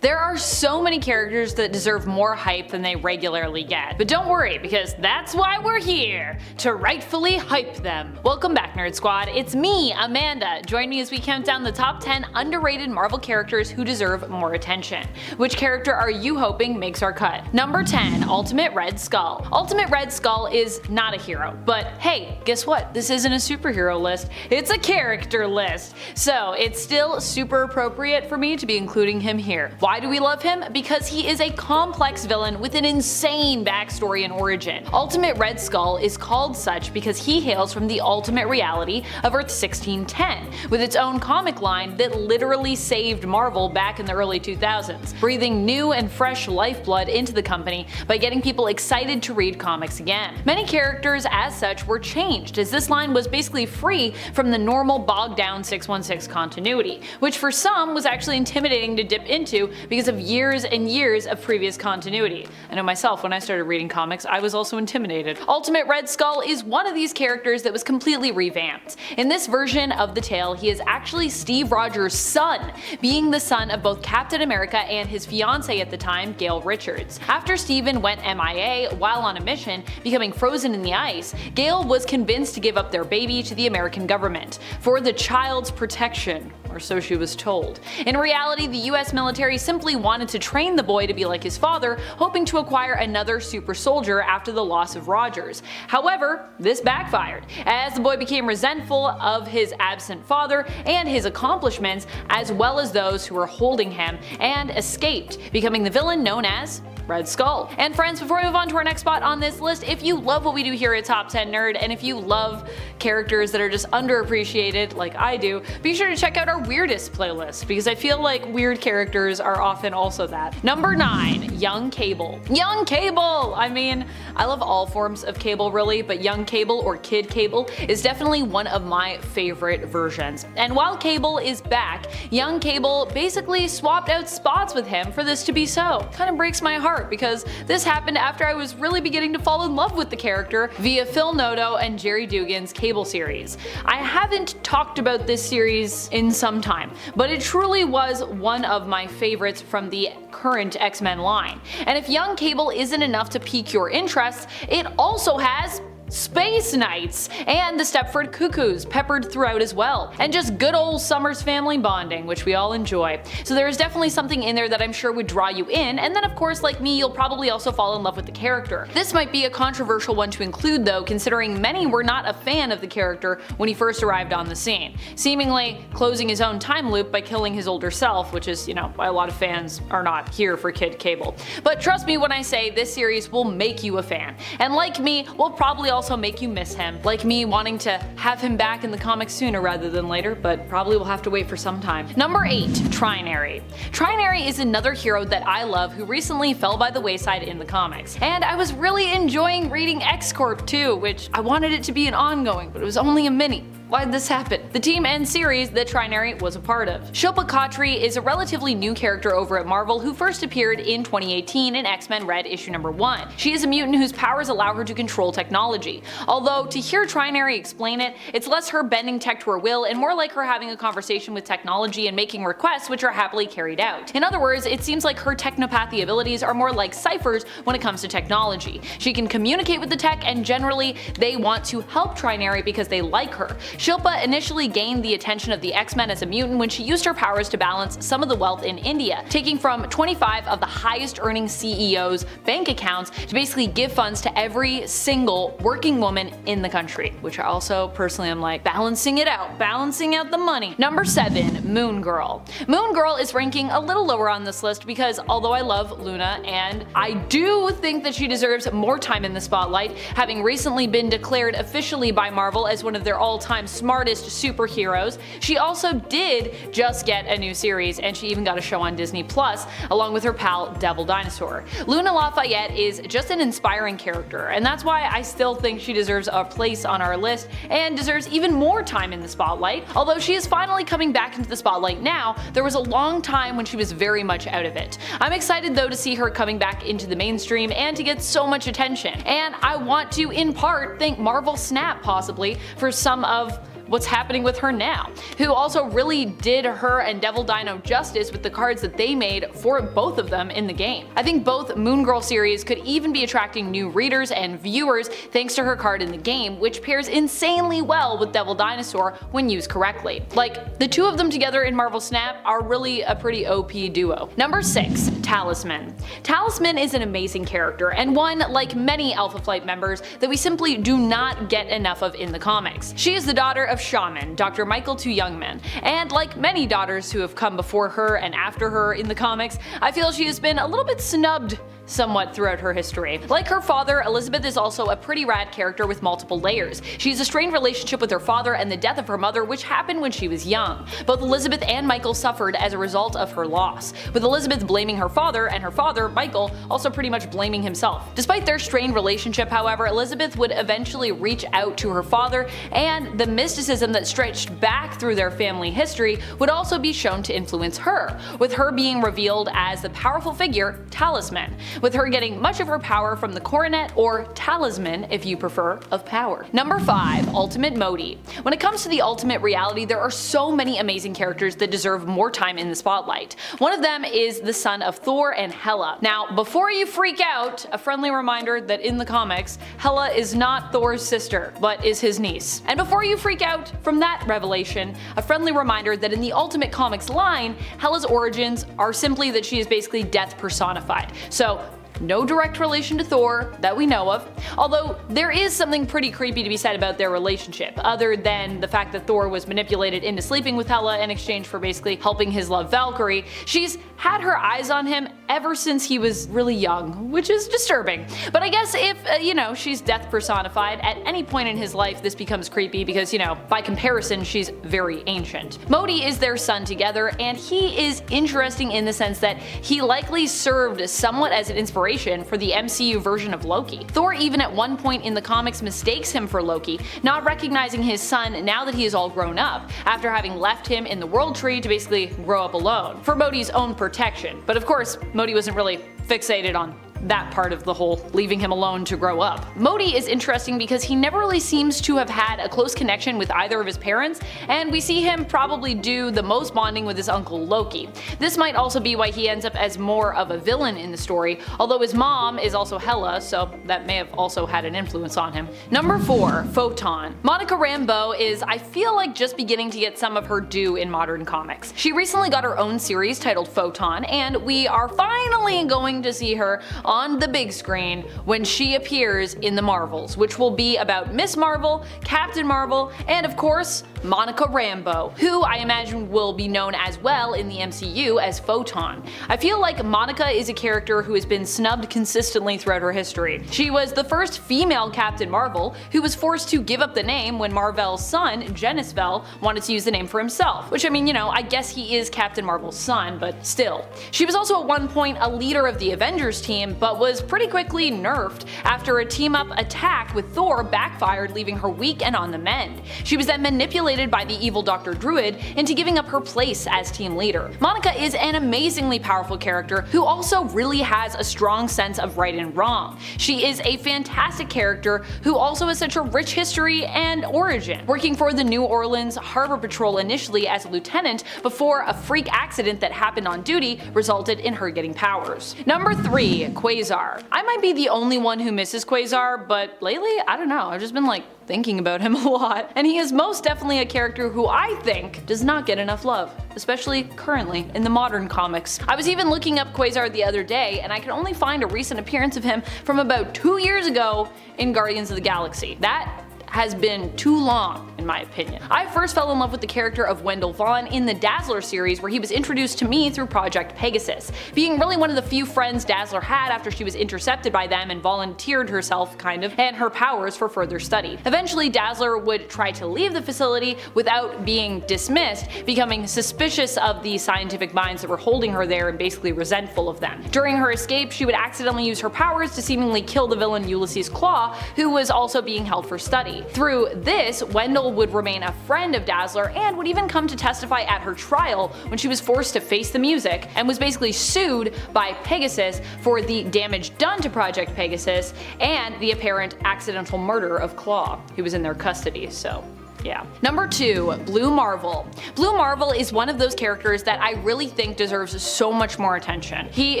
There are so many characters that deserve more hype than they regularly get. But don't worry, because that's why we're here, to rightfully hype them. Welcome back, Nerd Squad. It's me, Amanda. Join me as we count down the top 10 underrated Marvel characters who deserve more attention. Which character are you hoping makes our cut? Number 10, Ultimate Red Skull. Ultimate Red Skull is not a hero, but hey, guess what? This isn't a superhero list, it's a character list. So it's still super appropriate for me to be including him here. Why do we love him? Because he is a complex villain with an insane backstory and origin. Ultimate Red Skull is called such because he hails from the ultimate reality of Earth 1610, with its own comic line that literally saved Marvel back in the early 2000s, breathing new and fresh lifeblood into the company by getting people excited to read comics again. Many characters as such were changed, as this line was basically free from the normal bogged down 616 continuity, which for some was actually intimidating to dip into because of years and years of previous continuity. I know myself, when I started reading comics, I was also intimidated. Ultimate Red Skull is one of these characters that was completely revamped. In this version of the tale, he is actually Steve Rogers' son, being the son of both Captain America and his fiancée at the time, Gail Richards. After Steven went MIA while on a mission, becoming frozen in the ice, Gail was convinced to give up their baby to the American government, for the child's protection, or so she was told. In reality, the US military simply wanted to train the boy to be like his father, hoping to acquire another super soldier after the loss of Rogers. However, this backfired, as the boy became resentful of his absent father and his accomplishments, as well as those who were holding him, and escaped, becoming the villain known as Red Skull. And friends, before we move on to our next spot on this list, if you love what we do here at Top 10 Nerd, and if you love characters that are just underappreciated like I do, be sure to check out our weirdest playlist, because I feel like weird characters are often also that. Number 9, Young Cable. Young Cable! I mean, I love all forms of Cable really, but Young Cable or Kid Cable is definitely one of my favorite versions. And while Cable is back, Young Cable basically swapped out spots with him for this to be so. Kind of breaks my heart, because this happened after I was really beginning to fall in love with the character via Phil Noto and Jerry Dugan's Cable series. I haven't talked about this series in some time, but it truly was one of my favorites from the current X-Men line. And if Young Cable isn't enough to pique your interest, it also has Space Knights and the Stepford Cuckoos peppered throughout as well, and just good old Summers family bonding, which we all enjoy. So there is definitely something in there that I'm sure would draw you in, and then of course, like me, you'll probably also fall in love with the character. This might be a controversial one to include though, considering many were not a fan of the character when he first arrived on the scene, seemingly closing his own time loop by killing his older self, which is, you know, why a lot of fans are not here for Kid Cable. But trust me when I say this series will make you a fan, and like me, will probably also make you miss him, like me wanting to have him back in the comics sooner rather than later, but probably will have to wait for some time. Number 8, Trinary. Trinary is another hero that I love who recently fell by the wayside in the comics, and I was really enjoying reading X-Corp too, which I wanted it to be an ongoing, but it was only a mini. Why'd this happen? The team and series that Trinary was a part of. Shilpa Khatri is a relatively new character over at Marvel who first appeared in 2018 in X-Men Red issue number 1. She is a mutant whose powers allow her to control technology. Although, to hear Trinary explain it, it's less her bending tech to her will and more like her having a conversation with technology and making requests which are happily carried out. In other words, it seems like her technopathy abilities are more like Cypher's when it comes to technology. She can communicate with the tech, and generally they want to help Trinary because they like her. Shilpa initially gained the attention of the X-Men as a mutant when she used her powers to balance some of the wealth in India, taking from 25 of the highest earning CEOs' bank accounts to basically give funds to every single working woman in the country, which I also personally am like, balancing it out, balancing out the money. Number 7, Moon Girl. Moon Girl is ranking a little lower on this list because although I love Luna, and I do think that she deserves more time in the spotlight, having recently been declared officially by Marvel as one of their all-time smartest superheroes, she also did just get a new series, and she even got a show on Disney Plus along with her pal Devil Dinosaur. Luna Lafayette is just an inspiring character, and that's why I still think she deserves a place on our list and deserves even more time in the spotlight. Although she is finally coming back into the spotlight now, there was a long time when she was very much out of it. I'm excited though to see her coming back into the mainstream and to get so much attention, and I want to in part thank Marvel Snap possibly for some of what's happening with her now, who also really did her and Devil Dino justice with the cards that they made for both of them in the game. I think both Moon Girl series could even be attracting new readers and viewers thanks to her card in the game, which pairs insanely well with Devil Dinosaur when used correctly. Like, the two of them together in Marvel Snap are really a pretty OP duo. Number 6. Talisman. Talisman is an amazing character, and one, like many Alpha Flight members, that we simply do not get enough of in the comics. She is the daughter of Shaman, Dr. Michael II Youngman, and like many daughters who have come before her and after her in the comics, I feel she has been a little bit snubbed somewhat throughout her history. Like her father, Elizabeth is also a pretty rad character with multiple layers. She has a strained relationship with her father and the death of her mother, which happened when she was young. Both Elizabeth and Michael suffered as a result of her loss, with Elizabeth blaming her father and her father, Michael, also pretty much blaming himself. Despite their strained relationship, however, Elizabeth would eventually reach out to her father, and the mysticism that stretched back through their family history would also be shown to influence her, with her being revealed as the powerful figure Talisman, with her getting much of her power from the coronet, or talisman if you prefer, of power. Number 5. Ultimate Modi. When it comes to the ultimate reality, there are so many amazing characters that deserve more time in the spotlight. One of them is the son of Thor and Hela. Now, before you freak out, a friendly reminder that in the comics, Hela is not Thor's sister, but is his niece. And before you freak out from that revelation, a friendly reminder that in the Ultimate Comics line, Hela's origins are simply that she is basically death personified. So, no direct relation to Thor that we know of, although there is something pretty creepy to be said about their relationship, other than the fact that Thor was manipulated into sleeping with Hela in exchange for basically helping his love Valkyrie. She's had her eyes on him ever since he was really young, which is disturbing. But I guess if, she's death personified, at any point in his life this becomes creepy because, by comparison she's very ancient. Modi is their son together, and he is interesting in the sense that he likely served somewhat as an inspiration for the MCU version of Loki. Thor even at one point in the comics mistakes him for Loki, not recognizing his son now that he is all grown up, after having left him in the World Tree to basically grow up alone, for Modi's own protection. But of course, Modi wasn't really fixated on that part of the whole leaving him alone to grow up. Modi is interesting because he never really seems to have had a close connection with either of his parents, and we see him probably do the most bonding with his uncle Loki. This might also be why he ends up as more of a villain in the story, although his mom is also Hela, so that may have also had an influence on him. Number 4. Photon. Monica Rambeau is, I feel like, just beginning to get some of her due in modern comics. She recently got her own series titled Photon, and we are finally going to see her on the big screen when she appears in the Marvels, which will be about Miss Marvel, Captain Marvel, and of course, Monica Rambeau, who I imagine will be known as well in the MCU as Photon. I feel like Monica is a character who has been snubbed consistently throughout her history. She was the first female Captain Marvel who was forced to give up the name when Marvel's son, Genisvel, wanted to use the name for himself, which I guess he is Captain Marvel's son, but still. She was also at one point a leader of the Avengers team, but was pretty quickly nerfed after a team-up attack with Thor backfired, leaving her weak and on the mend. She was then manipulated by the evil Dr. Druid into giving up her place as team leader. Monica is an amazingly powerful character who also really has a strong sense of right and wrong. She is a fantastic character who also has such a rich history and origin, working for the New Orleans Harbor Patrol initially as a lieutenant before a freak accident that happened on duty resulted in her getting powers. Number 3. Quasar. I might be the only one who misses Quasar, but lately, I don't know, I've just been thinking about him a lot, and he is most definitely a character who I think does not get enough love, especially currently in the modern comics. I was even looking up Quasar the other day, and I could only find a recent appearance of him from about 2 years ago in Guardians of the Galaxy. That has been too long, in my opinion. I first fell in love with the character of Wendell Vaughn in the Dazzler series, where he was introduced to me through Project Pegasus, being really one of the few friends Dazzler had after she was intercepted by them and volunteered herself, and her powers for further study. Eventually, Dazzler would try to leave the facility without being dismissed, becoming suspicious of the scientific minds that were holding her there and basically resentful of them. During her escape, she would accidentally use her powers to seemingly kill the villain Ulysses Claw, who was also being held for study. Through this, Wendell would remain a friend of Dazzler and would even come to testify at her trial when she was forced to face the music and was basically sued by Pegasus for the damage done to Project Pegasus and the apparent accidental murder of Claw, who was in their custody, so Yeah. Number 2, Blue Marvel. Blue Marvel is one of those characters that I really think deserves so much more attention. He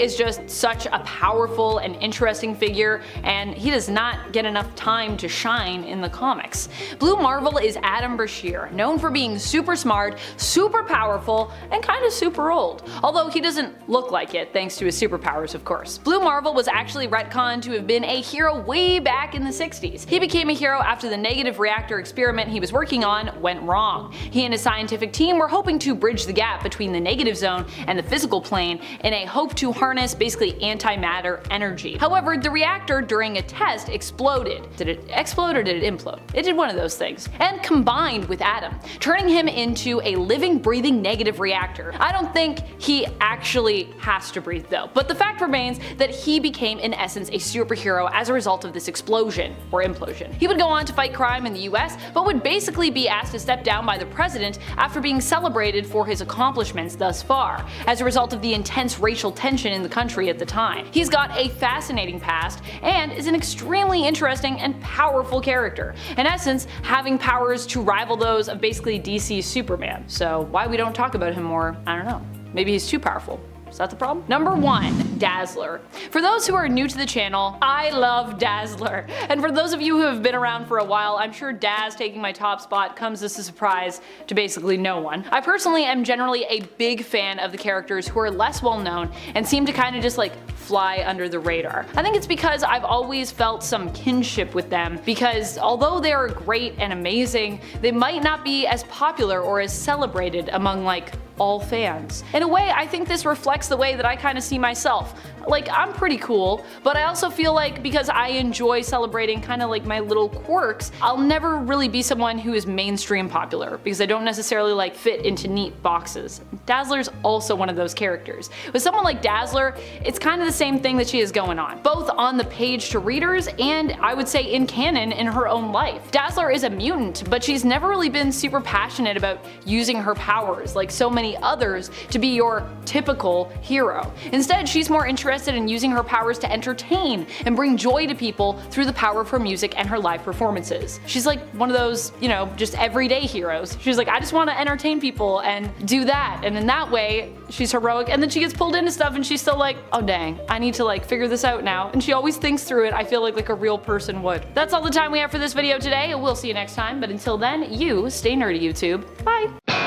is just such a powerful and interesting figure, and he does not get enough time to shine in the comics. Blue Marvel is Adam Brashear, known for being super smart, super powerful, and kind of super old. Although he doesn't look like it, thanks to his superpowers of course. Blue Marvel was actually retconned to have been a hero way back in the 60s. He became a hero after the negative reactor experiment he was working on went wrong. He and his scientific team were hoping to bridge the gap between the negative zone and the physical plane in a hope to harness basically antimatter energy. However, the reactor during a test exploded. Did it explode or did it implode? It did one of those things. And combined with Adam, turning him into a living, breathing negative reactor. I don't think he actually has to breathe though, but the fact remains that he became in essence a superhero as a result of this explosion or implosion. He would go on to fight crime in the US, but would basically be asked to step down by the president after being celebrated for his accomplishments thus far, as a result of the intense racial tension in the country at the time. He's got a fascinating past and is an extremely interesting and powerful character, in essence having powers to rival those of basically DC's Superman. So why we don't talk about him more, I don't know. Maybe he's too powerful. Is that the problem? Number 1, Dazzler. For those who are new to the channel, I love Dazzler. And for those of you who have been around for a while, I'm sure Daz taking my top spot comes as a surprise to basically no one. I personally am generally a big fan of the characters who are less well known and seem to kind of just like fly under the radar. I think it's because I've always felt some kinship with them, because although they are great and amazing, they might not be as popular or as celebrated among like all fans. In a way, I think this reflects the way that I kind of see myself. Like, I'm pretty cool, but I also feel like because I enjoy celebrating kind of like my little quirks, I'll never really be someone who is mainstream popular because I don't necessarily like fit into neat boxes. Dazzler's also one of those characters. With someone like Dazzler, it's kind of the same thing that she has going on, both on the page to readers and I would say in canon in her own life. Dazzler is a mutant, but she's never really been super passionate about using her powers like so many others to be your typical hero. Instead, she's more interested in using her powers to entertain and bring joy to people through the power of her music and her live performances. She's like one of those, you know, just everyday heroes. She's like, I just want to entertain people and do that, and in that way she's heroic, and then she gets pulled into stuff and she's still like, oh dang, I need to like figure this out now, and she always thinks through it, I feel like a real person would. That's all the time we have for this video today. We'll see you next time, but until then, you stay nerdy, YouTube. Bye!